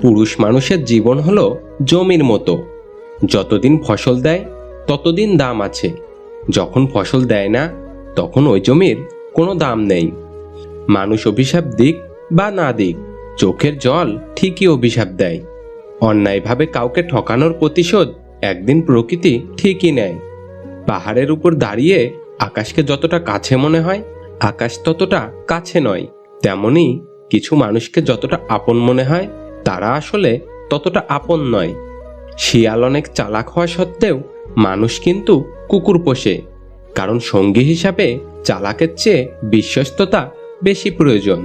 পুরুষ মানুষের জীবন হলো জমির মতো। যতদিন ফসল দেয় ততদিন দাম আছে, যখন ফসল দেয় না তখন ওই জমির কোনো দাম নেই। মানুষ অভিশাপ দিক বা না দিক, চোখের জল ঠিকই অভিশাপ দেয়। অন্যায়ভাবে কাউকে ঠকানোর প্রতিশোধ একদিন প্রকৃতি ঠিকই নেয়। পাহাড়ের উপর দাঁড়িয়ে আকাশকে যতটা কাছে মনে হয়, আকাশ ততটা কাছে নয়। তেমনি কিছু মানুষকে যতটা আপন মনে হয়, তারা আসলে ততটা আপন নয়। শিয়াল অনেক চালাক হওয়া সত্ত্বেও মানুষ কিন্তু কুকুর পোষে, কারণ সঙ্গী হিসাবে চালাকের চেয়ে বিশ্বস্ততা বেশি প্রয়োজন।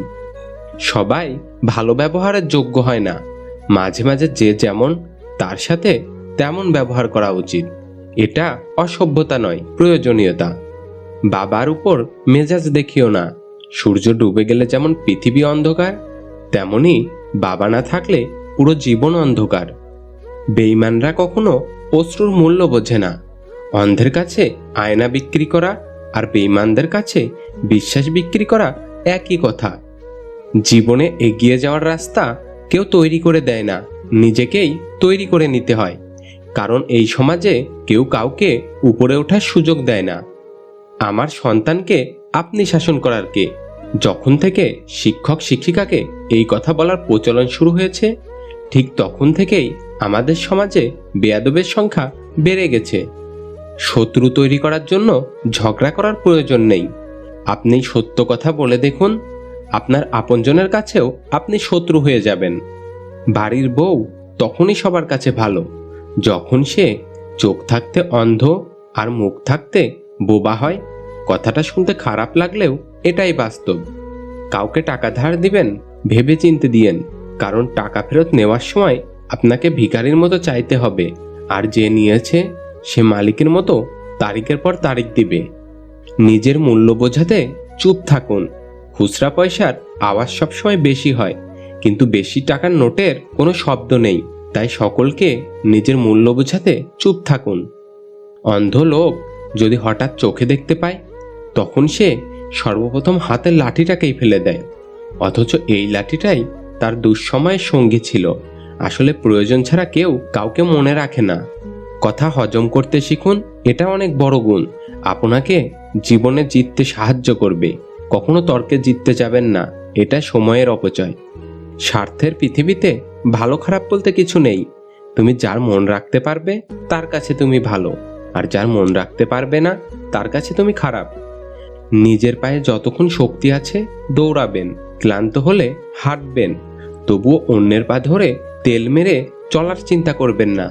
সবাই ভালো ব্যবহারের যোগ্য হয় না। মাঝে মাঝে যে যেমন, তার সাথে তেমন ব্যবহার করা উচিত। এটা অসভ্যতা নয়, প্রয়োজনীয়তা। বাবার উপর মেজাজ দেখিও না। সূর্য ডুবে গেলে যেমন পৃথিবী অন্ধকার, তেমনি বাবা না থাকলে পুরো জীবন অন্ধকার। বেঈমানরা কখনো অশ্রুর মূল্য বোঝে না। অন্ধের কাছে আয়না বিক্রি করা আর বেঈমানদের কাছে বিশ্বাস বিক্রি করা একই কথা। জীবনে এগিয়ে যাওয়ার রাস্তা কেউ তৈরি করে দেয় না, নিজেকেই তৈরি করে নিতে হয়। কারণ এই সমাজে কেউ কাউকে উপরে ওঠার সুযোগ দেয় না। আমার সন্তানকে আপনি শাসন করার কে? যখন থেকে শিক্ষক শিক্ষিকাকে এই কথা বলার প্রচলন শুরু হয়েছে, ঠিক তখন থেকেই আমাদের সমাজে বেয়াদবের সংখ্যা বেড়ে গেছে। শত্রু তৈরি করার জন্য ঝগড়া করার প্রয়োজন নেই। আপনি সত্য কথা বলে দেখুন, আপনার আপনজনের কাছেও আপনি শত্রু হয়ে যাবেন। বাড়ির বউ তখনই সবার কাছে ভালো, যখন সে চোখ থাকতে অন্ধ আর মুখ থাকতে বোবা হয়। কথাটা শুনতে খারাপ লাগলেও এটাই বাস্তব। কাউকে টাকা ধার দিবেন, ভেবে চিন্তে দিয়েন, কারণ টাকা ফেরত নেওয়ার সময় আপনাকে ভিখারির মতো চাইতে হবে, আর যে নিয়েছে সে মালিকের মতো তারিখের পর তারিখ দিবে। নিজের মূল্য বোঝাতে চুপ থাকুন। খুচরা পয়সার আওয়াজ সবসময় বেশি হয়, কিন্তু বেশি টাকার নোটের কোনো শব্দ নেই। তাই সকলকে নিজের মূল্য বোঝাতে চুপ থাকুন। অন্ধ লোক যদি হঠাৎ চোখে দেখতে পায়, তখন সে সর্বপ্রথম হাতের লাঠিটাকেই ফেলে দেয়, অথচ এই লাঠিটাই তার দুঃসময়ের সঙ্গী ছিল। আসলে প্রয়োজন ছাড়া কেউ কাউকে মনে রাখে না। কথা হজম করতে শিখুন, এটা অনেক বড় গুণ। আপনাকে জীবনে জিততে সাহায্য করবে। কখনো তর্কে জিততে যাবেন না, এটা সময়ের অপচয়। স্বার্থের পৃথিবীতে ভালো খারাপ বলতে কিছু নেই। তুমি যার মন রাখতে পারবে তার কাছে তুমি ভালো, আর যার মন রাখতে পারবে না তার কাছে তুমি খারাপ। নিজের পায়ে যতক্ষণ শক্তি আছে দৌড়াবেন, ক্লান্ত হলে হাঁটবেন, তবুও অন্যের পা ধরে তেল মেরে চলার চিন্তা করবেন না।